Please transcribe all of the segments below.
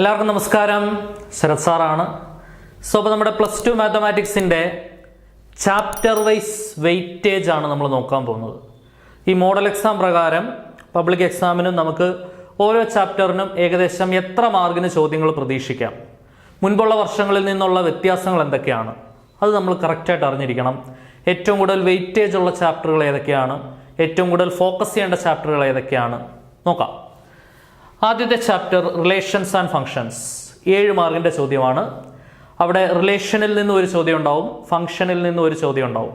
എല്ലാവർക്കും നമസ്കാരം. ശരത് സാറാണ്. അപ്പോൾ നമ്മുടെ +2 മാത്തമാറ്റിക്സിൻ്റെ ചാപ്റ്റർ വൈസ് വെയിറ്റേജ് ആണ് നമ്മൾ നോക്കാൻ പോകുന്നത്. ഈ മോഡൽ എക്സാം പ്രകാരം പബ്ലിക് എക്സാമിനും നമുക്ക് ഓരോ ചാപ്റ്ററിനും ഏകദേശം എത്ര മാർക്കിന് ചോദ്യങ്ങൾ പ്രതീക്ഷിക്കാം, മുൻപുള്ള വർഷങ്ങളിൽ നിന്നുള്ള വ്യത്യാസങ്ങൾ എന്തൊക്കെയാണ്, അത് നമ്മൾ കറക്റ്റായിട്ട് അറിഞ്ഞിരിക്കണം. ഏറ്റവും കൂടുതൽ വെയിറ്റേജ് ഉള്ള ചാപ്റ്ററുകൾ ഏതൊക്കെയാണ്, ഏറ്റവും കൂടുതൽ ഫോക്കസ് ചെയ്യേണ്ട ചാപ്റ്ററുകൾ ഏതൊക്കെയാണ് നോക്കാം. ആദ്യത്തെ ചാപ്റ്റർ റിലേഷൻസ് ആൻഡ് ഫങ്ഷൻസ്, 7 മാർക്കിൻ്റെ ചോദ്യമാണ്. അവിടെ റിലേഷനിൽ നിന്ന് ഒരു ചോദ്യം ഉണ്ടാവും, ഫംഗ്ഷനിൽ നിന്ന് ഒരു ചോദ്യം ഉണ്ടാവും.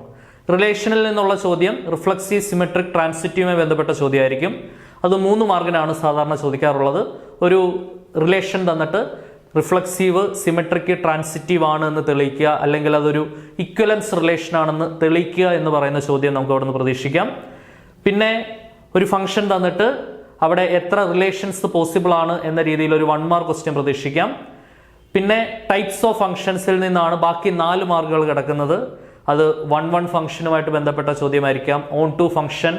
റിലേഷനിൽ നിന്നുള്ള ചോദ്യം റിഫ്ലക്സീവ്, സിമെട്രിക്, ട്രാൻസിറ്റീവുമായി ബന്ധപ്പെട്ട ചോദ്യമായിരിക്കും. അത് 3 മാർക്കിനാണ് സാധാരണ ചോദിക്കാറുള്ളത്. ഒരു റിലേഷൻ തന്നിട്ട് റിഫ്ലക്സീവ്, സിമെട്രിക്, ട്രാൻസിറ്റീവ് ആണ് എന്ന് തെളിയിക്കുക, അല്ലെങ്കിൽ അതൊരു ഇക്വലൻസ് റിലേഷൻ ആണെന്ന് തെളിയിക്കുക എന്ന് പറയുന്ന ചോദ്യം നമുക്ക് അവിടെ നിന്ന് പ്രതീക്ഷിക്കാം. പിന്നെ ഒരു ഫംഗ്ഷൻ തന്നിട്ട് അവിടെ എത്ര റിലേഷൻസ് പോസിബിൾ ആണ് എന്ന രീതിയിൽ ഒരു 1 മാർക്ക് ക്വസ്റ്റ്യൻ പ്രതീക്ഷിക്കാം. പിന്നെ ടൈപ്സ് ഓഫ് ഫംഗ്ഷൻസിൽ നിന്നാണ് ബാക്കി 4 മാർക്കുകൾ കിടക്കുന്നത്. അത് 1 ഫംഗ്ഷനുമായിട്ട് ബന്ധപ്പെട്ട ചോദ്യമായിരിക്കാം. ഓൺ ടു ഫംഗ്ഷൻ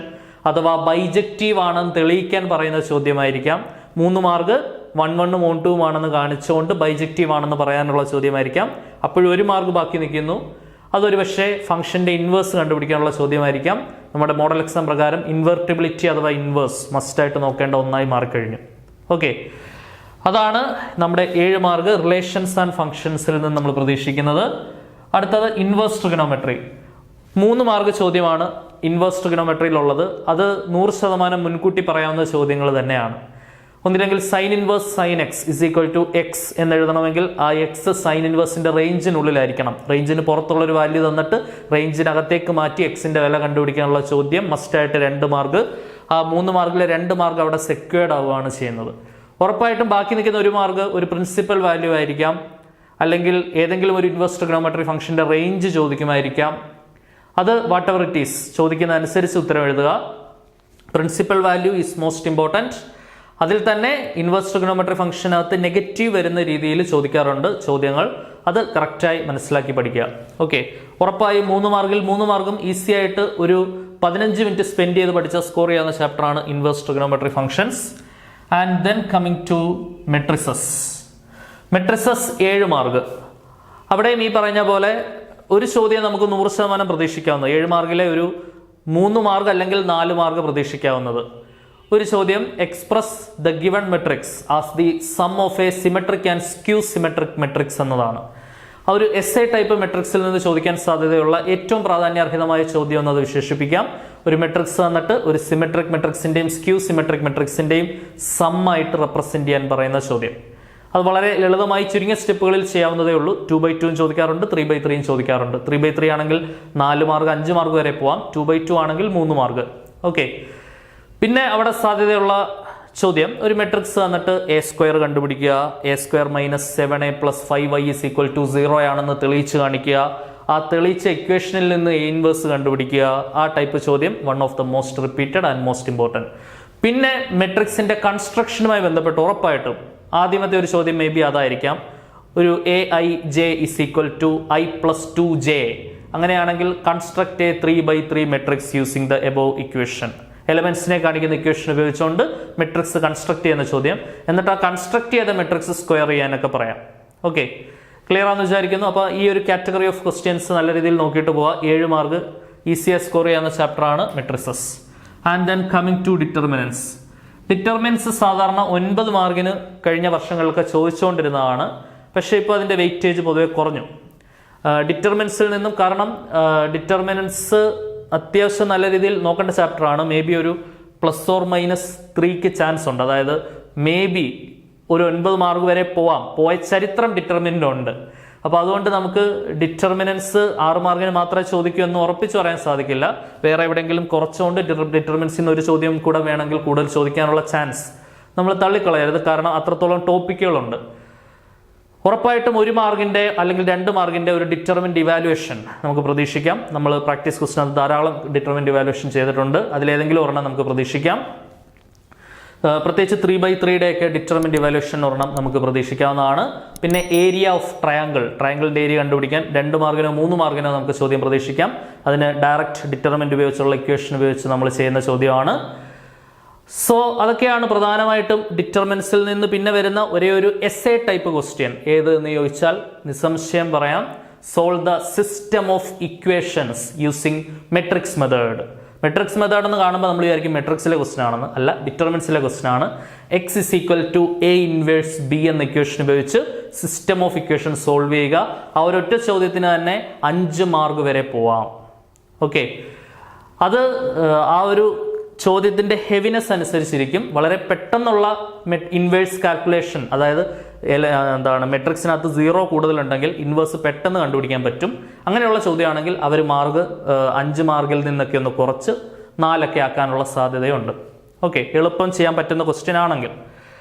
അഥവാ ബൈജക്റ്റീവ് ആണെന്ന് തെളിയിക്കാൻ പറയുന്ന ചോദ്യമായിരിക്കാം. 3 മാർക്ക് 1 ഓൺ 2 ആണെന്ന് കാണിച്ചുകൊണ്ട് ബൈജക്റ്റീവ് ആണെന്ന് പറയാനുള്ള ചോദ്യമായിരിക്കാം. അപ്പോഴും 1 മാർക്ക് ബാക്കി നിൽക്കുന്നു. അതൊരു പക്ഷേ ഫംഗ്ഷന്റെ ഇൻവേഴ്സ് കണ്ടുപിടിക്കാനുള്ള ചോദ്യമായിരിക്കാം. നമ്മുടെ മോഡൽ എക്സാം പ്രകാരം ഇൻവെർട്ടിബിലിറ്റി അഥവാ ഇൻവേഴ്സ് മസ്റ്റായിട്ട് നോക്കേണ്ട ഒന്നായി മാറിക്കഴിഞ്ഞു. ഓക്കെ, അതാണ് നമ്മുടെ 7 മാർക്ക് റിലേഷൻസ് ആൻഡ് ഫംഗ്ഷൻസിൽ നിന്ന് നമ്മൾ പ്രതീക്ഷിക്കുന്നത്. അടുത്തത് ഇൻവേഴ്സ് ട്രിഗണോമെട്രി, 3 മാർക്ക് ചോദ്യമാണ് ഇൻവേഴ്സ് ട്രിഗണോമെട്രിയിലുള്ളത്. അത് 100% മുൻകൂട്ടി പറയാവുന്ന ചോദ്യങ്ങൾ തന്നെയാണ്. ഒന്നില്ലെങ്കിൽ sine inverse sine x is equal to x എന്നെഴുതണമെങ്കിൽ ആ എക്സ് സൈൻ ഇൻവേഴ്സിന്റെ റേഞ്ചിനുള്ളിലായിരിക്കണം. റേഞ്ചിന് പുറത്തുള്ള ഒരു വാല്യൂ തന്നിട്ട് റേഞ്ചിനകത്തേക്ക് മാറ്റി എക്സിന്റെ വില കണ്ടുപിടിക്കാനുള്ള ചോദ്യം മസ്റ്റായിട്ട് 2 മാർക്ക്. ആ 3 മാർക്കിലെ 2 മാർക്ക് അവിടെ സെക്യൂർഡ് ആവുകയാണ് ചെയ്യുന്നത്. ഉറപ്പായിട്ടും ബാക്കി നിൽക്കുന്ന 1 മാർക്ക് ഒരു പ്രിൻസിപ്പൽ വാല്യൂ ആയിരിക്കാം, അല്ലെങ്കിൽ ഏതെങ്കിലും ഒരു ഇൻവേഴ്സ് ട്രിഗണോമെട്രി ഫംഗ്ഷന്റെ റേഞ്ച് ചോദിക്കുമായിരിക്കാം. അത് വാട്ട് എവർ ഇറ്റ് ഈസ് ചോദിക്കുന്ന അനുസരിച്ച് ഉത്തരം എഴുതുക. Principal value is most important. അതിൽ തന്നെ ഇൻവേഴ്സ് ട്രിഗണോമെട്രി ഫംഗ്ഷനകത്ത് നെഗറ്റീവ് വരുന്ന രീതിയിൽ ചോദിക്കാറുണ്ട് ചോദ്യങ്ങൾ. അത് കറക്റ്റായി മനസ്സിലാക്കി പഠിക്കുക. ഓക്കെ, ഉറപ്പായും 3 മാർക്കിൽ 3 മാർക്കും ഈസി ആയിട്ട് ഒരു 15 മിനിറ്റ് സ്പെൻഡ് ചെയ്ത് പഠിച്ച സ്കോർ ചെയ്യാവുന്ന ചാപ്റ്ററാണ് inverse trigonometry functions. And then coming to matrices. Matrices 7 mark. അവിടെയും ഈ പറഞ്ഞ പോലെ ഒരു ചോദ്യം നമുക്ക് 100% പ്രതീക്ഷിക്കാവുന്നത്. 7 മാർക്കിലെ ഒരു 3 മാർക്ക് അല്ലെങ്കിൽ 4 മാർക്ക് പ്രതീക്ഷിക്കാവുന്നത്. ഒരു ചോദ്യം express the given matrix as the sum of A symmetric and skew symmetric matrix എന്നതാണ്. ആ ഒരു എസ്എ ടൈപ്പ് മെട്രിക്സിൽ നിന്ന് ചോദിക്കാൻ സാധ്യതയുള്ള ഏറ്റവും പ്രാധാന്യാർഹിതമായ ചോദ്യം എന്നത് വിശേഷിപ്പിക്കാം. ഒരു മെട്രിക്സ് തന്നിട്ട് ഒരു സിമെട്രിക് മെട്രിക്സിന്റെയും സ്ക്യൂ സിമെട്രിക് മെട്രിക്സിന്റെയും സം ആയിട്ട് റെപ്രസെന്റ് ചെയ്യാൻ പറയുന്ന ചോദ്യം. അത് വളരെ ലളിതമായി ചുരുങ്ങിയ സ്റ്റെപ്പുകളിൽ ചെയ്യാവുന്നതേ ഉള്ളൂ. 2/2 ചോദിക്കാറുണ്ട്, 3/3 ചോദിക്കാറുണ്ട്. 3/3 ആണെങ്കിൽ 4 മാർക്ക് 5 മാർക്ക് വരെ പോവാം. 2/2 ആണെങ്കിൽ 3 മാർക്ക്. ഓക്കെ, പിന്നെ അവിടെ സാധ്യതയുള്ള ചോദ്യം ഒരു മെട്രിക്സ് തന്നിട്ട് a² കണ്ടുപിടിക്കുക, a² - 7a + 5y = 0 ആണെന്ന് തെളിയിച്ച് കാണിക്കുക. ആ തെളിയിച്ച ഇക്വേഷനിൽ നിന്ന് a ഇൻവേഴ്സ് കണ്ടുപിടിക്കുക. ആ ടൈപ്പ് ചോദ്യം 1 of the most repeated and most important. പിന്നെ മെട്രിക്സിന്റെ കൺസ്ട്രക്ഷനുമായി ബന്ധപ്പെട്ട് ഉറപ്പായിട്ടും ആദ്യമത്തെ ഒരു ചോദ്യം മേ ബി അതായിരിക്കാം. ഒരു aij = i + 2j. അങ്ങനെയാണെങ്കിൽ construct a 3/3 matrix using the above equation. എലമെന്റ്സിനെ കാണിക്കുന്ന ഇക്വേഷൻ ഉപയോഗിച്ചുകൊണ്ട് മെട്രിക്സ് കൺസ്ട്രക്ട് ചെയ്യുന്ന ചോദ്യം. എന്നിട്ട് ആ കൺസ്ട്രക്ട് ചെയ്ത മെട്രിക്സ് സ്ക്വയർ ചെയ്യാനൊക്കെ പറയാം. ഓക്കെ, ക്ലിയർ ആണെന്ന് വിചാരിക്കുന്നു. അപ്പോൾ ഈ ഒരു കാറ്റഗറി ഓഫ് ക്വസ്റ്റ്യൻസ് നല്ല രീതിയിൽ നോക്കിയിട്ട് പോവുക. 7 മാർക്ക് ഈസിയായി സ്കോർ ചെയ്യാവുന്ന ചാപ്റ്ററാണ് matrices. And then coming to determinants. Determinants സാധാരണ 9 മാർക്കിന് കഴിഞ്ഞ വർഷങ്ങളൊക്കെ ചോദിച്ചുകൊണ്ടിരുന്നതാണ്. പക്ഷേ ഇപ്പോൾ അതിൻ്റെ വെയിറ്റേജ് പൊതുവെ കുറഞ്ഞു ഡിറ്റർമിനൻസിൽ നിന്നും. കാരണം ഡിറ്റർമിനൻസ് അത്യാവശ്യം നല്ല രീതിയിൽ നോക്കേണ്ട ചാപ്റ്ററാണ്. മേ ബി ഒരു +or-3 ചാൻസ് ഉണ്ട്. അതായത് മേ ബി ഒരു 9 മാർക്ക് വരെ പോയ ചരിത്രം ഡിറ്റർമിനൻ്റ് ഉണ്ട്. അപ്പോൾ അതുകൊണ്ട് നമുക്ക് ഡിറ്റർമിനൻസ് 6 മാർക്കിന് മാത്രമേ ചോദിക്കൂ എന്ന് ഉറപ്പിച്ച് പറയാൻ സാധിക്കില്ല. വേറെ എവിടെയെങ്കിലും കുറച്ചുകൊണ്ട് ഡിറ്റർമിനൻസിൽ നിന്ന് ഒരു ചോദ്യം കൂടെ വേണമെങ്കിൽ കൂടുതൽ ചോദിക്കാനുള്ള ചാൻസ് നമ്മൾ തള്ളിക്കളയരുത്. കാരണം അത്രത്തോളം ടോപ്പിക്കുകളുണ്ട്. ഉറപ്പായിട്ടും 1 മാർക്കിന്റെ അല്ലെങ്കിൽ 2 മാർക്കിന്റെ ഒരു ഡിറ്റർമിൻഡ് ഇവാലുവേഷൻ നമുക്ക് പ്രതീക്ഷിക്കാം. നമ്മൾ പ്രാക്ടീസ് ക്വസ്റ്റൻ ധാരാളം ഡിറ്റർമിൻഡ് ഇവാലുവേഷൻ ചെയ്തിട്ടുണ്ട്. അതിലേതെങ്കിലും ഒരെണ്ണം നമുക്ക് പ്രതീക്ഷിക്കാം. പ്രത്യേകിച്ച് 3/3 ഒക്കെ ഡിറ്റർമിൻഡ് ഇവാലുവേഷൻ ഒരെണ്ണം നമുക്ക് പ്രതീക്ഷിക്കാവുന്നതാണ്. പിന്നെ ഏരിയ ഓഫ് ട്രയാങ്കിളിന്റെ ഏരിയ കണ്ടുപിടിക്കാൻ 2 മാർക്കിനോ 3 മാർക്കിനോ നമുക്ക് ചോദ്യം പ്രതീക്ഷിക്കാം. അതിന് ഡയറക്റ്റ് ഡിറ്റർമിൻഡ് ഉപയോഗിച്ചുള്ള ഇക്വേഷൻ ഉപയോഗിച്ച് നമ്മൾ ചെയ്യുന്ന ചോദ്യമാണ്. സോ അതൊക്കെയാണ് പ്രധാനമായിട്ടും ഡിറ്റർമിനൻസിൽ നിന്ന് പിന്നെ വരുന്ന ഒരേ ഒരു എസ്സേ ടൈപ്പ് ക്വസ്റ്റ്യൻ. ഏത് എന്ന് ചോദിച്ചാൽ നിസ്സംശയം പറയാം, solve the system of equations using matrix method. Matrix method എന്ന് കാണുമ്പോൾ നമ്മൾ വിചാരിക്കും മെട്രിക്സിലെ ക്വസ്റ്റ്യൻ ആണെന്ന്. അല്ല, ഡിറ്റർമിനൻസിലെ ക്വസ്റ്റ്യൻ ആണ്. X is equal to A inverse B എന്ന ഇക്വേഷൻ ഉപയോഗിച്ച് സിസ്റ്റം ഓഫ് ഇക്വേഷൻ സോൾവ് ചെയ്യുക. ആ ഒരൊറ്റ ചോദ്യത്തിന് തന്നെ 5 മാർക്ക് വരെ പോവാം. ഓക്കെ, അത് ആ ഒരു ചോദ്യത്തിന്റെ ഹെവിനെസ് അനുസരിച്ചിരിക്കും. വളരെ പെട്ടെന്നുള്ള ഇൻവേഴ്സ് കാൽക്കുലേഷൻ, അതായത് മെട്രിക്സിനകത്ത് 0 കൂടുതലുണ്ടെങ്കിൽ ഇൻവേഴ്സ് പെട്ടെന്ന് കണ്ടുപിടിക്കാൻ പറ്റും. അങ്ങനെയുള്ള ചോദ്യമാണെങ്കിൽ അവർ മാർക്ക് 5 മാർക്കിൽ നിന്നൊക്കെ ഒന്ന് കുറച്ച് 4 ആക്കാനുള്ള സാധ്യതയുണ്ട്. ഓക്കെ, എളുപ്പം ചെയ്യാൻ പറ്റുന്ന ക്വസ്റ്റ്യൻ ആണെങ്കിൽ.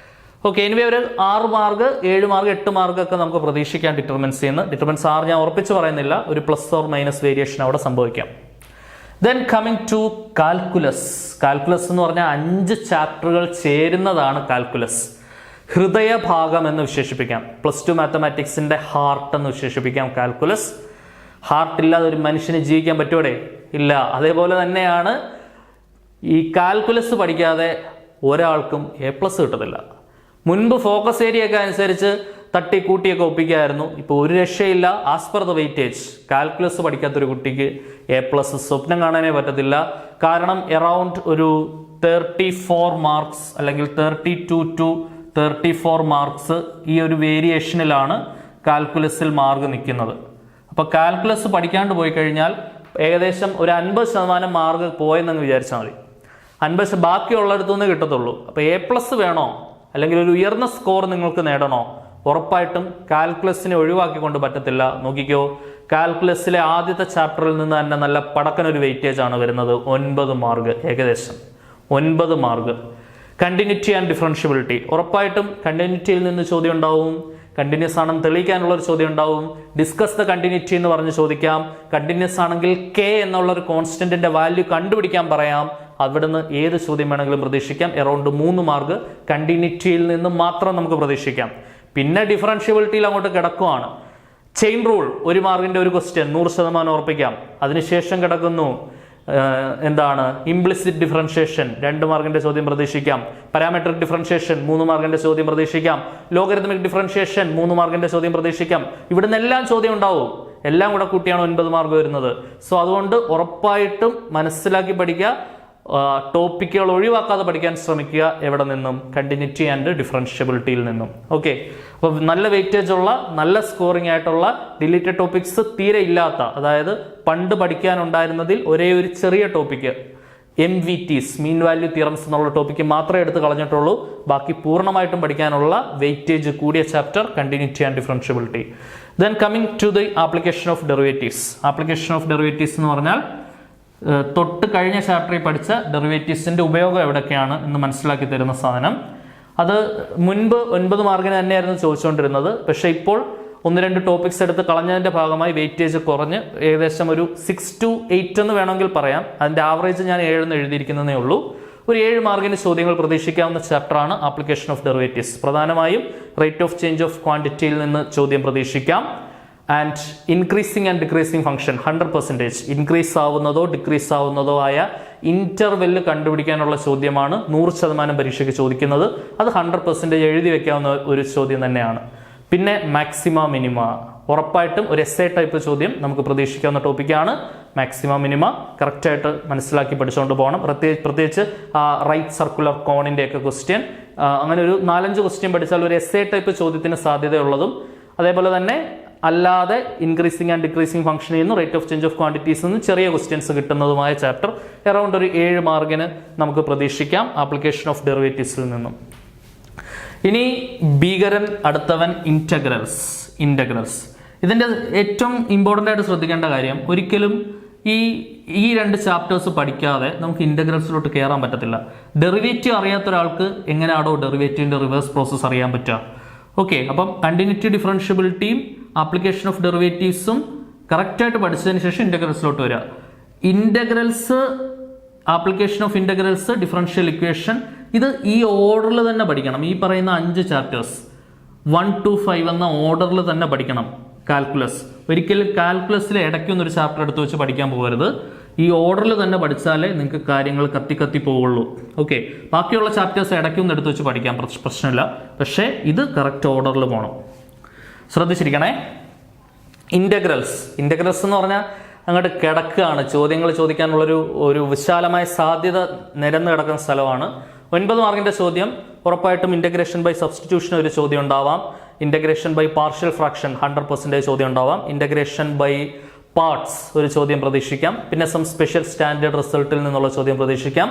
ഓക്കെ, എനിവേ ഒരു 6 മാർക്ക് 7 മാർക്ക് 8 മാർക്കൊക്കെ നമുക്ക് പ്രതീക്ഷിക്കാം ഡിറ്റർമിനൻസിൽ നിന്ന്. ഡിറ്റർമിനൻസ് 6 ഞാൻ ഉറപ്പിച്ച് പറയുന്നില്ല, ഒരു പ്ലസ് ഓർ മൈനസ് വേരിയേഷൻ അവിടെ സംഭവിക്കാം. Then coming to calculus. Calculus എന്ന് പറഞ്ഞാൽ 5 ചാപ്റ്ററുകൾ ചേരുന്നതാണ് കാൽക്കുലസ്. ഹൃദയഭാഗം എന്ന് വിശേഷിപ്പിക്കാം. +2 മാത്തമാറ്റിക്സിന്റെ ഹാർട്ട് എന്ന് വിശേഷിപ്പിക്കാം കാൽക്കുലസ്. ഹാർട്ട് ഇല്ലാതെ ഒരു മനുഷ്യന് ജീവിക്കാൻ പറ്റുമോടെ? ഇല്ല. അതേപോലെ തന്നെയാണ് ഈ കാൽക്കുലസ് പഠിക്കാതെ ഒരാൾക്കും A+ കിട്ടത്തില്ല. മുൻപ് ഫോക്കസ് ഏരിയ ഒക്കെ അനുസരിച്ച് തട്ടി കൂട്ടിയൊക്കെ ഒപ്പിക്കായിരുന്നു. ഇപ്പോൾ ഒരു രക്ഷയില്ല. As per the weightage calculus പഠിക്കാത്തൊരു കുട്ടിക്ക് A+ സ്വപ്നം കാണാനേ പറ്റത്തില്ല. കാരണം എറൗണ്ട് ഒരു 34 മാർക്സ് അല്ലെങ്കിൽ 32 to 34 മാർക്സ് ഈ ഒരു വേരിയേഷനിലാണ് കാൽക്കുലസിൽ മാർക്ക് നിൽക്കുന്നത്. അപ്പോൾ കാൽക്കുലസ് പഠിക്കാണ്ട് പോയി കഴിഞ്ഞാൽ ഏകദേശം ഒരു 50% മാർക്ക് പോയെന്നങ്ങ് വിചാരിച്ചാൽ മതി. 50 ബാക്കിയുള്ളിടത്തുനിന്ന് കിട്ടത്തുള്ളൂ. അപ്പോൾ A+ വേണോ അല്ലെങ്കിൽ ഒരു ഉയർന്ന സ്കോർ നിങ്ങൾക്ക് നേടണോ? ഉറപ്പായിട്ടും കാൽക്കുലസിനെ ഒഴിവാക്കിക്കൊണ്ട് പറ്റത്തില്ല. നോക്കിക്കോ, കാൽക്കുലസിലെ ആദ്യത്തെ ചാപ്റ്ററിൽ നിന്ന് തന്നെ നല്ല പടക്കനൊരു വെയിറ്റേജ് ആണ് വരുന്നത്. 9 മാർക്ക്, ഏകദേശം 9 മാർക്ക്. കണ്ടിന്യൂറ്റി ആൻഡ് ഡിഫറൻഷ്യബിലിറ്റി, ഉറപ്പായിട്ടും കണ്ടിന്യൂറ്റിയിൽ നിന്ന് ചോദ്യം ഉണ്ടാവും. കണ്ടിന്യൂസ് ആണെന്ന് തെളിയിക്കാനുള്ള ഒരു ചോദ്യം ഉണ്ടാവും. ഡിസ്കസ് ദ കണ്ടിന്യൂറ്റി എന്ന് പറഞ്ഞ് ചോദിക്കാം. കണ്ടിന്യൂസ് ആണെങ്കിൽ K എന്നുള്ള ഒരു കോൺസ്റ്റന്റിന്റെ വാല്യൂ കണ്ടുപിടിക്കാൻ പറയാം. അവിടുന്ന് ഏത് ചോദ്യം വേണമെങ്കിലും പ്രതീക്ഷിക്കാം. എറൗണ്ട് 3 മാർക്ക് കണ്ടിന്യൂറ്റിയിൽ നിന്ന് മാത്രം നമുക്ക് പ്രതീക്ഷിക്കാം. പിന്നെ ഡിഫറൻഷ്യബിലിറ്റിയിൽ അങ്ങോട്ട് കിടക്കുവാണ്. ചെയിൻ റൂൾ 1 മാർക്കിന്റെ ഒരു ക്വസ്റ്റ്യൻ 100% ഉറപ്പിക്കാം. അതിനുശേഷം കിടക്കുന്നു ഇംപ്ലിസിറ്റ് ഡിഫറൻഷിയേഷൻ 2 മാർക്കിന്റെ ചോദ്യം പ്രതീക്ഷിക്കാം. പാരാമെട്രിക് ഡിഫറൻഷിയേഷൻ 3 മാർക്കിന്റെ ചോദ്യം പ്രതീക്ഷിക്കാം. ലോഗരിതമിക് ഡിഫറൻഷിയേഷൻ 3 മാർക്കിന്റെ ചോദ്യം പ്രതീക്ഷിക്കാം. ഇവിടുന്ന് എല്ലാം ചോദ്യം ഉണ്ടാവും. എല്ലാം കൂടെ കൂട്ടിയാണ് 9 മാർക്ക് വരുന്നത്. സോ അതുകൊണ്ട് ഉറപ്പായിട്ടും മനസ്സിലാക്കി പഠിക്കുക. ടോപ്പിക്കുകൾ ഒഴിവാക്കാതെ പഠിക്കാൻ ശ്രമിക്കുക. എവിടെ നിന്നും? കണ്ടിന്യൂറ്റി ആൻഡ് ഡിഫറൻഷ്യബിലിറ്റിയിൽ നിന്നും. ഓക്കെ, അപ്പോൾ നല്ല വെയിറ്റേജ് ഉള്ള, നല്ല സ്കോറിംഗ് ആയിട്ടുള്ള, ഡിലീറ്റഡ് ടോപ്പിക്സ് തീരെ ഇല്ലാത്ത, അതായത് പണ്ട് പഠിക്കാനുണ്ടായിരുന്നതിൽ ഒരേ ഒരു ചെറിയ topic MVTs mean value theorems എന്നുള്ള ടോപ്പിക്ക് മാത്രമേ എടുത്ത് കളഞ്ഞിട്ടുള്ളൂ. ബാക്കി പൂർണ്ണമായിട്ടും പഠിക്കാനുള്ള വെയിറ്റേജ് കൂടിയ chapter continuity and differentiability. Then coming to the application of derivatives. Application of derivatives എന്ന് പറഞ്ഞാൽ തൊട്ട് കഴിഞ്ഞ ചാപ്റ്ററിൽ പഠിച്ച ഡെറിവേറ്റീവ്സിന്റെ ഉപയോഗം എവിടെയൊക്കെയാണ് എന്ന് മനസ്സിലാക്കി തരുന്ന സാധനം. അത് മുൻപ് 9 മാർക്കിന് തന്നെയായിരുന്നു ചോദിച്ചുകൊണ്ടിരുന്നത്. പക്ഷെ ഇപ്പോൾ 1-2 ടോപ്പിക്സ് എടുത്ത് കളഞ്ഞതിന്റെ ഭാഗമായി വെയിറ്റേജ് കുറഞ്ഞ് ഏകദേശം ഒരു 6 to 8 എന്ന് വേണമെങ്കിൽ പറയാം. അതിന്റെ ആവറേജ് ഞാൻ 7 എന്ന് എഴുതിയിരിക്കുന്നതേ ഉള്ളൂ. ഒരു 7 മാർക്കിന് ചോദ്യങ്ങൾ പ്രതീക്ഷിക്കാവുന്ന ചാപ്റ്ററാണ് ആപ്ലിക്കേഷൻ ഓഫ് ഡെറിവേറ്റീവ്സ്. പ്രധാനമായും റേറ്റ് ഓഫ് ചേഞ്ച് ഓഫ് ക്വാണ്ടിറ്റിയിൽ നിന്ന് ചോദ്യം പ്രതീക്ഷിക്കാം. And increasing and decreasing function 100% increase ആവുന്നതോ ഡിക്രീസ് ആവുന്നതോ ആയ ഇന്റർവെല്ല് കണ്ടുപിടിക്കാനുള്ള ചോദ്യമാണ് 100% പരീക്ഷയ്ക്ക് ചോദിക്കുന്നത്. അത് 100% എഴുതി വെക്കാവുന്ന ഒരു ചോദ്യം തന്നെയാണ്. പിന്നെ മാക്സിമ മിനിമ, ഉറപ്പായിട്ടും ഒരു എസ്സേ ടൈപ്പ് ചോദ്യം നമുക്ക് പ്രതീക്ഷിക്കാവുന്ന ടോപ്പിക്കാണ്. മാക്സിമ മിനിമ കറക്റ്റായിട്ട് മനസ്സിലാക്കി പഠിച്ചുകൊണ്ട് പോകണം. പ്രത്യേകിച്ച് റൈറ്റ് സർക്കുലർ കോണിന്റെ ഒക്കെ ക്വസ്റ്റ്യൻ, അങ്ങനെ ഒരു 4-5 ക്വസ്റ്റ്യൻ പഠിച്ചാൽ ഒരു എസ്സേ ടൈപ്പ് ചോദ്യത്തിന് സാധ്യതയുള്ളതും, അതേപോലെ തന്നെ അല്ലാതെ ഇൻക്രീസിങ് ആൻഡ് ഡിക്രീസിങ് ഫംഗ്ഷനിൽ നിന്ന് rate of change of quantities നിന്ന് ചെറിയ ക്വസ്റ്റ്യൻസ് കിട്ടുന്നതുമായ ചാപ്റ്റർ എറൗണ്ട് ഒരു 7 മാർക്കിന് നമുക്ക് പ്രതീക്ഷിക്കാം ആപ്ലിക്കേഷൻ ഓഫ് ഡെറിവേറ്റീവ്സിൽ നിന്നും. ഇനി ഭീകരൻ അടുത്തവൻ ഇന്റഗ്രൽസ്. ഇതിന്റെ ഏറ്റവും ഇമ്പോർട്ടൻ്റ് ആയിട്ട് ശ്രദ്ധിക്കേണ്ട കാര്യം, ഒരിക്കലും ഈ 2 ചാപ്റ്റേഴ്സ് പഠിക്കാതെ നമുക്ക് ഇന്റഗ്രൽസിലോട്ട് കയറാൻ പറ്റത്തില്ല. ഡെറിവേറ്റീവ് അറിയാത്ത ഒരാൾക്ക് എങ്ങനെയാണോ ഡെറിവേറ്റീവിന്റെ റിവേഴ്സ് പ്രോസസ് അറിയാൻ പറ്റുക? ഓക്കെ, അപ്പം കണ്ടിന്യൂറ്റി ഡിഫറൻഷ്യബിലിറ്റിയും ആപ്ലിക്കേഷൻ ഓഫ് ഡെറിവേറ്റീവ്സും കറക്റ്റായിട്ട് പഠിച്ചതിന് ശേഷം ഇന്റഗ്രൽസിലോട്ട് വരിക. Integrals, application of integrals, differential equation, ഇത് ഈ ഓർഡറിൽ തന്നെ പഠിക്കണം. ഈ പറയുന്ന 5 ചാപ്റ്റേഴ്സ് 1 to 5 എന്ന ഓർഡറിൽ തന്നെ പഠിക്കണം. കാൽക്കുലസ് ഒരിക്കലും കാൽക്കുലസിലെ ഇടയ്ക്കൊന്നൊരു ചാപ്റ്റർ എടുത്ത് വെച്ച് പഠിക്കാൻ പോകരുത്. ഈ ഓർഡറിൽ തന്നെ പഠിച്ചാലേ നിങ്ങൾക്ക് കാര്യങ്ങൾ കത്തി പോവുള്ളൂ. ഓക്കെ, ബാക്കിയുള്ള ചാപ്റ്റേഴ്സ് ഇടയ്ക്കൊന്നും എടുത്ത് വെച്ച് പഠിക്കാം, പ്രശ്നമില്ല. പക്ഷേ ഇത് കറക്റ്റ് ഓർഡറിൽ പോകണം. ശ്രദ്ധിച്ചിരിക്കണേ. ഇൻ്റഗ്രൽസ് എന്ന് പറഞ്ഞാൽ അങ്ങോട്ട് കിടക്കുകയാണ്. ചോദ്യങ്ങൾ ചോദിക്കാനുള്ളൊരു വിശാലമായ സാധ്യത നിരന്ന് കിടക്കുന്ന സ്ഥലമാണ്. 9 മാർക്കിൻ്റെ ചോദ്യം ഉറപ്പായിട്ടും ഇൻ്റഗ്രേഷൻ ബൈ സബ്സ്റ്റിറ്റ്യൂഷൻ ഒരു ചോദ്യം ഉണ്ടാവാം. ഇൻ്റഗ്രേഷൻ ബൈ പാർഷ്യൽ ഫ്രാക്ഷൻ 100% ചോദ്യം ഉണ്ടാവാം. ഇൻ്റഗ്രേഷൻ ബൈ പാർട്സ് ഒരു ചോദ്യം പ്രതീക്ഷിക്കാം. പിന്നെ സം സ്പെഷ്യൽ സ്റ്റാൻഡേർഡ് റിസൾട്ടിൽ നിന്നുള്ള ചോദ്യം പ്രതീക്ഷിക്കാം.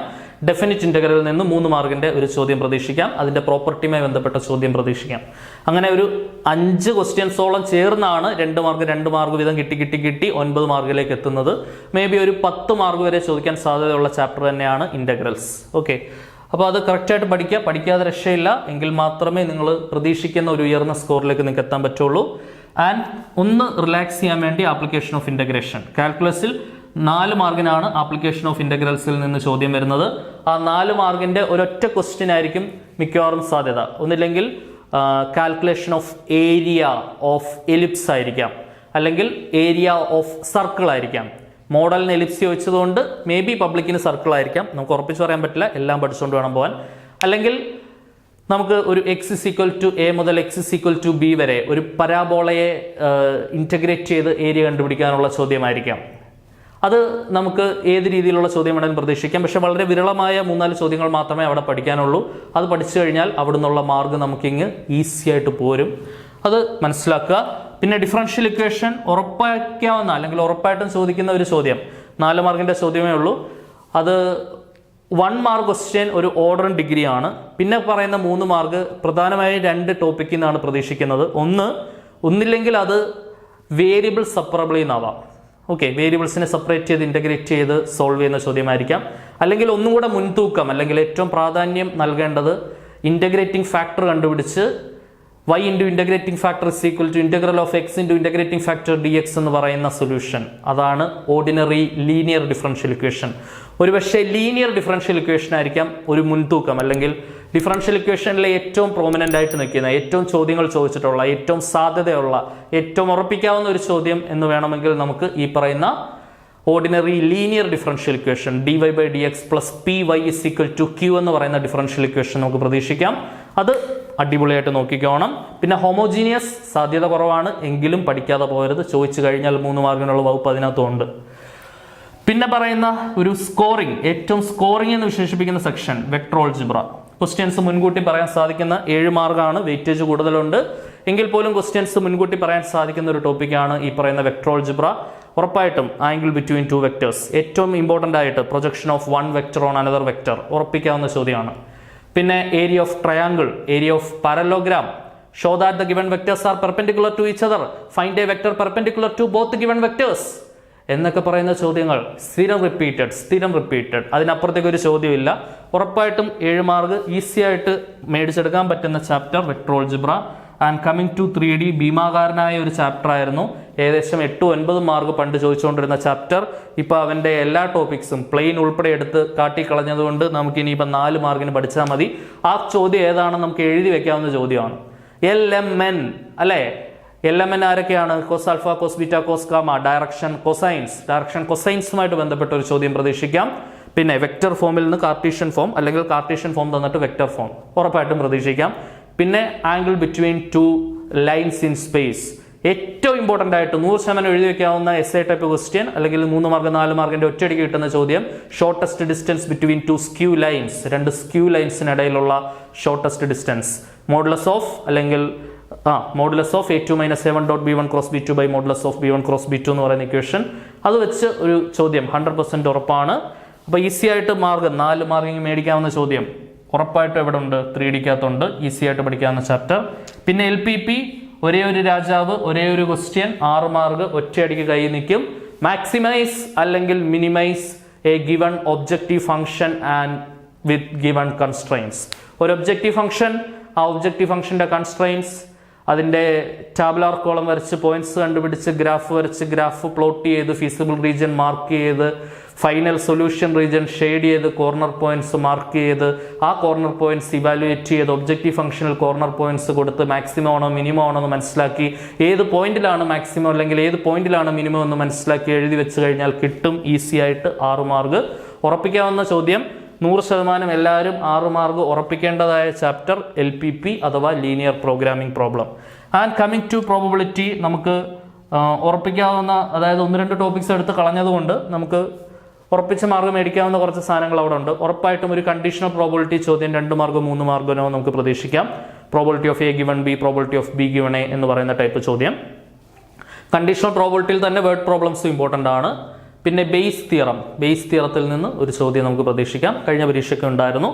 ഡെഫിനിറ്റ് ഇൻ്റഗ്രലിൽ നിന്ന് 3 മാർക്കിൻ്റെ ഒരു ചോദ്യം പ്രതീക്ഷിക്കാം. അതിൻ്റെ പ്രോപ്പർട്ടിയുമായി ബന്ധപ്പെട്ട ചോദ്യം പ്രതീക്ഷിക്കാം. അങ്ങനെ ഒരു 5 ക്വസ്റ്റ്യൻസോളം ചേർന്നാണ് 2 മാർക്ക് വീതം കിട്ടി 9 മാർക്കിലേക്ക് എത്തുന്നത്. മേ ബി ഒരു 10 മാർക്ക് വരെ ചോദിക്കാൻ സാധ്യതയുള്ള ചാപ്റ്റർ തന്നെയാണ് ഇൻ്റഗ്രൽസ്. ഓക്കെ, അപ്പോൾ അത് കറക്റ്റായിട്ട് പഠിക്കാതെ രക്ഷയില്ല. എങ്കിൽ മാത്രമേ നിങ്ങൾ പ്രതീക്ഷിക്കുന്ന ഒരു ഉയർന്ന സ്കോറിലേക്ക് നിങ്ങൾക്ക് എത്താൻ പറ്റുള്ളൂ. ആൻഡ് ഒന്ന് റിലാക്സ് ചെയ്യാൻ വേണ്ടി ആപ്ലിക്കേഷൻ ഓഫ് ഇൻ്റഗ്രേഷൻ കാൽക്കുലസിൽ 4 മാർക്കിനാണ് ആപ്ലിക്കേഷൻ ഓഫ് ഇൻ്റഗ്രൽസിൽ നിന്ന് ചോദ്യം വരുന്നത്. ആ 4 മാർക്കിൻ്റെ ഒരൊറ്റ ക്വസ്റ്റ്യൻ ആയിരിക്കും മിക്കവാറും സാധ്യത. ഒന്നില്ലെങ്കിൽ calculation of area of ellipse ആയിരിക്കാം, അല്ലെങ്കിൽ ഏരിയ ഓഫ് സർക്കിൾ ആയിരിക്കാം. മോഡലിന് എലിപ്സ് ചോദിച്ചതുകൊണ്ട് മേ ബി പബ്ലിക്കിന് സർക്കിൾ ആയിരിക്കാം. നമുക്ക് ഉറപ്പിച്ച് പറയാൻ പറ്റില്ല, എല്ലാം പഠിച്ചുകൊണ്ട് വേണം പോകാൻ. അല്ലെങ്കിൽ നമുക്ക് ഒരു x=a മുതൽ x=b വരെ ഒരു പരാബോളയെ ഇൻറ്റഗ്രേറ്റ് ചെയ്ത് ഏരിയ കണ്ടുപിടിക്കാനുള്ള ചോദ്യമായിരിക്കാം. അത് നമുക്ക് ഏത് രീതിയിലുള്ള ചോദ്യം വേണമെങ്കിലും പ്രതീക്ഷിക്കാം. പക്ഷെ വളരെ വിരളമായ 3-4 ചോദ്യങ്ങൾ മാത്രമേ അവിടെ പഠിക്കാനുള്ളൂ. അത് പഠിച്ചു കഴിഞ്ഞാൽ അവിടെ നിന്നുള്ള മാർക്ക് നമുക്കിങ്ങ് ഈസി ആയിട്ട് പോരും. അത് മനസ്സിലാക്കുക. പിന്നെ ഡിഫറൻഷ്യൽ ഇക്വേഷൻ ഉറപ്പാക്കാവുന്ന അല്ലെങ്കിൽ ഉറപ്പായിട്ടും ചോദിക്കുന്ന ഒരു ചോദ്യം 4 മാർക്കിൻ്റെ ചോദ്യമേ ഉള്ളൂ. അത് 1 മാർക്ക് ക്വസ്റ്റ്യൻ ഒരു ഓർഡർ ആൻഡ് ഡിഗ്രി ആണ്. പിന്നെ പറയുന്ന 3 മാർക്ക് പ്രധാനമായും 2 ടോപ്പിക്കിൽ നിന്നാണ് പ്രതീക്ഷിക്കുന്നത്. ഒന്നില്ലെങ്കിൽ അത് വേരിയബിൾ സെപ്പറബിളി എന്നാവാം. ഓക്കെ, വേരിയബിൾസിനെ സെപ്പറേറ്റ് ചെയ്ത് ഇൻ്റഗ്രേറ്റ് ചെയ്ത് സോൾവ് ചെയ്യുന്ന ചോദ്യമായിരിക്കാം. അല്ലെങ്കിൽ ഒന്നും കൂടെ മുൻതൂക്കം അല്ലെങ്കിൽ ഏറ്റവും പ്രാധാന്യം നൽകേണ്ടത് ഇൻ്റഗ്രേറ്റിംഗ് ഫാക്ടർ കണ്ടുപിടിച്ച് y into integrating factor is equal to integral of x into integrating factor dx എന്ന് പറയുന്ന സൊല്യൂഷൻ. അതാണ് ഓർഡിനറി ലീനിയർ ഡിഫറൻഷ്യൽ ഇക്വേഷൻ. ഒരുപക്ഷെ ലീനിയർ ഡിഫറൻഷ്യൽ ഇക്വേഷൻ ആയിരിക്കാം ഒരു മുൻതൂക്കം, അല്ലെങ്കിൽ ഡിഫറൻഷ്യൽ ഇക്വേഷനിലെ ഏറ്റവും പ്രോമിനൻ്റ് ആയിട്ട് നിൽക്കുന്ന, ഏറ്റവും ചോദ്യങ്ങൾ ചോദിച്ചിട്ടുള്ള, ഏറ്റവും സാധ്യതയുള്ള, ഏറ്റവും ഉറപ്പിക്കാവുന്ന ഒരു ചോദ്യം എന്ന് വേണമെങ്കിൽ നമുക്ക് ഈ പറയുന്ന ordinary linear differential equation dy/dx plus py is equal to q എന്ന് പറയുന്ന ഡിഫറൻഷ്യൽ ഇക്വേഷൻ നമുക്ക് പ്രതീക്ഷിക്കാം. അത് അടിപൊളിയായിട്ട് നോക്കിക്കോണം. പിന്നെ ഹോമോജീനിയസ് സാധ്യത കുറവാണ്, എങ്കിലും പഠിക്കാതെ പോകരുത്. ചോദിച്ചു കഴിഞ്ഞാൽ 3 മാർക്കിനുള്ള വകുപ്പ് അതിനകത്തുണ്ട്. പിന്നെ പറയുന്ന ഒരു സ്കോറിംഗ്, ഏറ്റവും സ്കോറിംഗ് എന്ന് വിശേഷിപ്പിക്കുന്ന സെക്ഷൻ വെക്ടർ ആൾജിബ്ര. ക്വസ്റ്റ്യൻസ് മുൻകൂട്ടി പറയാൻ സാധിക്കുന്ന 7 മാർക്കാണ്, വെയിറ്റേജ് കൂടുതലുണ്ട്. എങ്കിൽ പോലും ക്വസ്റ്റ്യൻസ് മുൻകൂട്ടി പറയാൻ സാധിക്കുന്ന ഒരു ടോപ്പിക്കാണ് ഈ പറയുന്ന വെക്ടർ ആൾജിബ്ര. ഉറപ്പായിട്ടും ആംഗിൾ ബിറ്റ്വീൻ 2 വെക്ടേഴ്സ്, ഏറ്റവും ഇമ്പോർട്ടൻ്റ് ആയിട്ട് projection of 1 vector on another vector ഉറപ്പിക്കാവുന്ന ചോദ്യമാണ്. പിന്നെ area of triangle, area of parallelogram, show that the given vectors are perpendicular to each other, find a vector perpendicular to both given vectors എന്നൊക്കെ പറയുന്ന ചോദ്യങ്ങൾ സ്ഥിരം repeated. അതിനപ്പുറത്തേക്ക് ഒരു ചോദ്യമില്ല. ഉറപ്പായിട്ടും 7 മാർക്ക് ഈസി ആയിട്ട് മേടിച്ചെടുക്കാൻ പറ്റുന്ന chapter vector algebra. And coming to 3D ഭീമാകാരനായ ഒരു ചാപ്റ്റർ ആയിരുന്നു. ഏകദേശം 8-9 മാർക്ക് പണ്ട് ചോദിച്ചുകൊണ്ടിരുന്ന ചാപ്റ്റർ ഇപ്പോൾ അവൻ്റെ എല്ലാ ടോപ്പിക്സും പ്ലെയിൻ ഉൾപ്പെടെ എടുത്ത് കാട്ടിക്കളഞ്ഞതുകൊണ്ട് നമുക്ക് ഇനിയിപ്പോൾ 4 മാർക്കിന് പഠിച്ചാൽ മതി. ആ ചോദ്യം ഏതാണെന്ന് നമുക്ക് എഴുതി വെക്കാവുന്ന ചോദ്യമാണ്. LMN അല്ലേ? LMN ആരൊക്കെയാണ്? Cos alpha, cos beta, cos gamma, direction കൊസൈൻസുമായിട്ട് ബന്ധപ്പെട്ട ഒരു ചോദ്യം പ്രതീക്ഷിക്കാം. പിന്നെ വെക്ടർ ഫോമിൽ നിന്ന് കാർട്ടീഷ്യൻ ഫോം, അല്ലെങ്കിൽ കാർട്ടീഷ്യൻ ഫോം തന്നിട്ട് വെക്ടർ ഫോം ഉറപ്പായിട്ടും പ്രതീക്ഷിക്കാം. പിന്നെ angle between 2 lines in space, ഏറ്റവും ഇമ്പോർട്ടൻ്റ് ആയിട്ട് 100% എഴുതി വെക്കാവുന്ന എസ്എ ടൈപ്പ് ക്വസ്റ്റ്യൻ, അല്ലെങ്കിൽ 3 മാർക്ക് 4 മാർക്കിന്റെ ഒറ്റയടിക്ക് കിട്ടുന്ന ചോദ്യം. Shortest distance between 2 skew lines, 2 skew ലൈൻസിനിടയിലുള്ള ഷോർട്ടസ്റ്റ് ഡിസ്റ്റൻസ്. മോഡുലസ് ഓഫ് അല്ലെങ്കിൽ modulus of a2 - a1 dot b1 cross b2 by modulus of b1 cross b2 എന്ന് പറയുന്ന ഇക്വേഷൻ. അത് വെച്ച് ഒരു ചോദ്യം 100% ഉറപ്പാണ്. അപ്പോൾ ഈസി ആയിട്ട് 4 മാർക്കിങ് മേടിക്കാവുന്ന ചോദ്യം ഉറപ്പായിട്ടും എവിടെ ഉണ്ട്? 3Dക്കകത്തുണ്ട്. ഈസി ആയിട്ട് പഠിക്കാവുന്ന ചാപ്റ്റർ. പിന്നെ LPP ഒരേ ഒരു രാജാവ്, ഒരേ ഒരു ക്വസ്റ്റ്യൻ, 6 മാർക്ക് ഒറ്റയടിക്ക് കൈ നിൽക്കും. മാക്സിമൈസ് അല്ലെങ്കിൽ minimise a given objective function and with given constraints. ഒരു ഒബ്ജക്റ്റീവ് ഫംഗ്ഷൻ, ആ ഒബ്ജക്റ്റീവ് ഫംഗ്ഷൻ്റെ കൺസ്ട്രെയിൻസ്, അതിൻ്റെ ടാബുലാർ കോളം വരച്ച് പോയിന്റ്സ് കണ്ടുപിടിച്ച് ഗ്രാഫ് വരച്ച് ഗ്രാഫ് പ്ലോട്ട് ചെയ്ത് ഫീസിബിൾ റീജിയൻ മാർക്ക് ചെയ്ത് ഫൈനൽ സൊല്യൂഷൻ റീജിയൻ ഷെയ്ഡ് ചെയ്ത് കോർണർ പോയിന്റ്സ് മാർക്ക് ചെയ്ത് ആ കോർണർ പോയിന്റ്സ് ഇവാലുവേറ്റ് ചെയ്ത് ഒബ്ജക്റ്റീവ് ഫംഗ്ഷനിൽ കോർണർ പോയിന്റ്സ് കൊടുത്ത് മാക്സിമം ആണോ മിനിമം ആണോ എന്ന് മനസ്സിലാക്കി ഏത് പോയിന്റിലാണ് മാക്സിമം അല്ലെങ്കിൽ ഏത് പോയിന്റിലാണ് മിനിമം എന്ന് മനസ്സിലാക്കി എഴുതി വെച്ച് കഴിഞ്ഞാൽ കിട്ടും ഈസി ആയിട്ട് 6 മാർക്ക്. ഉറപ്പിക്കാവുന്ന ചോദ്യം, 100% എല്ലാവരും 6 മാർക്ക് ഉറപ്പിക്കേണ്ടതായ ചാപ്റ്റർ LPP അഥവാ linear programming problem. And coming to probability, നമുക്ക് ഉറപ്പിക്കാവുന്ന, അതായത് 1-2 ടോപ്പിക്സ് എടുത്ത് കളഞ്ഞതുകൊണ്ട് നമുക്ക് ഉറപ്പിച്ച മാർക്ക് മേടിക്കാവുന്ന കുറച്ച് സാധനങ്ങൾ അവിടെ ഉണ്ട്. ഉറപ്പായിട്ടും ഒരു കണ്ടീഷണൽ പ്രോബിലിറ്റി ചോദ്യം 2 മാർക്കോ 3 മാർക്കിനോ നമുക്ക് പ്രതീക്ഷിക്കാം. Probability of A given B, probability of B given A എന്ന് പറയുന്ന ടൈപ്പ് ചോദ്യം. കണ്ടീഷണൽ പ്രോബിലിറ്റിയിൽ തന്നെ വേർഡ് പ്രോബ്ലംസും ഇമ്പോർട്ടൻ്റ് ആണ്. പിന്നെ ബേസ് തിയറത്തിൽ നിന്ന് ഒരു ചോദ്യം നമുക്ക് പ്രതീക്ഷിക്കാം. കഴിഞ്ഞ പരീക്ഷയ്ക്ക് ഉണ്ടായിരുന്നു.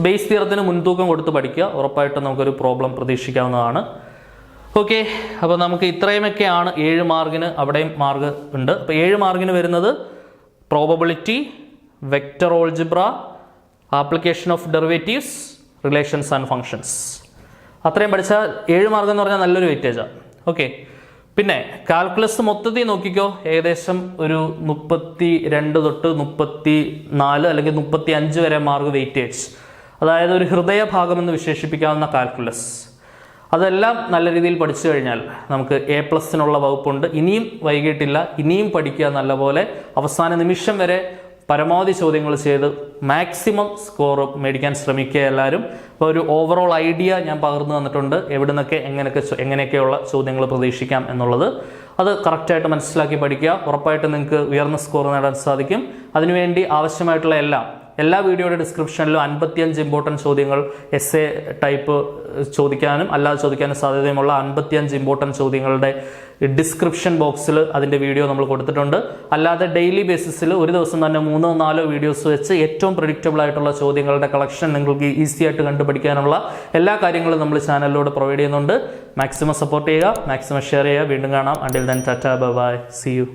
ബേസ് തിയറത്തിന് മുൻതൂക്കം കൊടുത്ത് പഠിക്കുക, ഉറപ്പായിട്ടും നമുക്കൊരു പ്രോബ്ലം പ്രതീക്ഷിക്കാവുന്നതാണ്. ഓക്കെ, അപ്പോൾ നമുക്ക് ഇത്രയുമൊക്കെയാണ് 7 മാർക്കിന്. അവിടെയും മാർക്ക് ഉണ്ട്. അപ്പോൾ 7 മാർക്കിന് വരുന്നത് probability, vector algebra, application of derivatives, relations and functions. അത്രയും പഠിച്ചാൽ 7 മാർക്ക് എന്ന് പറഞ്ഞാൽ നല്ലൊരു വെയിറ്റേജാണ്. ഓക്കെ, പിന്നെ കാൽക്കുലസ് മൊത്തത്തിൽ നോക്കിക്കോ, ഏകദേശം ഒരു 32 തൊട്ട് 34 അല്ലെങ്കിൽ 35 വരെ മാർക്ക് വെയിറ്റേജ്, അതായത് ഒരു ഹൃദയഭാഗം എന്ന് വിശേഷിപ്പിക്കാവുന്ന കാൽക്കുലസ്. അതെല്ലാം നല്ല രീതിയിൽ പഠിച്ചു കഴിഞ്ഞാൽ നമുക്ക് A+നുള്ള വകുപ്പുണ്ട്. ഇനിയും വൈകിട്ടില്ല, ഇനിയും പഠിക്കുക നല്ലപോലെ. അവസാന നിമിഷം വരെ പരമാവധി ചോദ്യങ്ങൾ ചെയ്ത് മാക്സിമം സ്കോർ മേടിക്കാൻ ശ്രമിക്കുക എല്ലാവരും. അപ്പോൾ ഒരു ഓവറോൾ ഐഡിയ ഞാൻ പകർന്നു തന്നിട്ടുണ്ട്, എവിടെ നിന്നൊക്കെ എങ്ങനെയൊക്കെയുള്ള ചോദ്യങ്ങൾ പ്രതീക്ഷിക്കാം എന്നുള്ളത്. അത് കറക്റ്റായിട്ട് മനസ്സിലാക്കി പഠിക്കുക. ഉറപ്പായിട്ടും നിങ്ങൾക്ക് ഉയർന്ന സ്കോർ നേടാൻ സാധിക്കും. അതിനുവേണ്ടി ആവശ്യമായിട്ടുള്ള എല്ലാ വീഡിയോയുടെ ഡിസ്ക്രിപ്ഷനിലും 55 ഇമ്പോർട്ടൻറ്റ് ചോദ്യങ്ങൾ എസ്സേ ടൈപ്പ് ചോദിക്കാനും അല്ലാതെ ചോദിക്കാനും സാധ്യതയുമുള്ള 55 ഇമ്പോർട്ടൻറ്റ് ചോദ്യങ്ങളുടെ ഡിസ്ക്രിപ്ഷൻ ബോക്സിൽ അതിൻ്റെ വീഡിയോ നമ്മൾ കൊടുത്തിട്ടുണ്ട്. അല്ലാതെ ഡെയിലി ബേസിസിൽ ഒരു ദിവസം തന്നെ 3-4 വീഡിയോസ് വെച്ച് ഏറ്റവും പ്രെഡിക്റ്റബിൾ ആയിട്ടുള്ള ചോദ്യങ്ങളുടെ കളക്ഷൻ നിങ്ങൾക്ക് ഈസി ആയിട്ട് കണ്ടുപിടിക്കാനുള്ള എല്ലാ കാര്യങ്ങളും നമ്മൾ ചാനലിലൂടെ പ്രൊവൈഡ് ചെയ്യുന്നുണ്ട്. മാക്സിമം സപ്പോർട്ട് ചെയ്യുക, മാക്സിമം ഷെയർ ചെയ്യുക. വീണ്ടും കാണാം. Until then tata, bye bye, see U.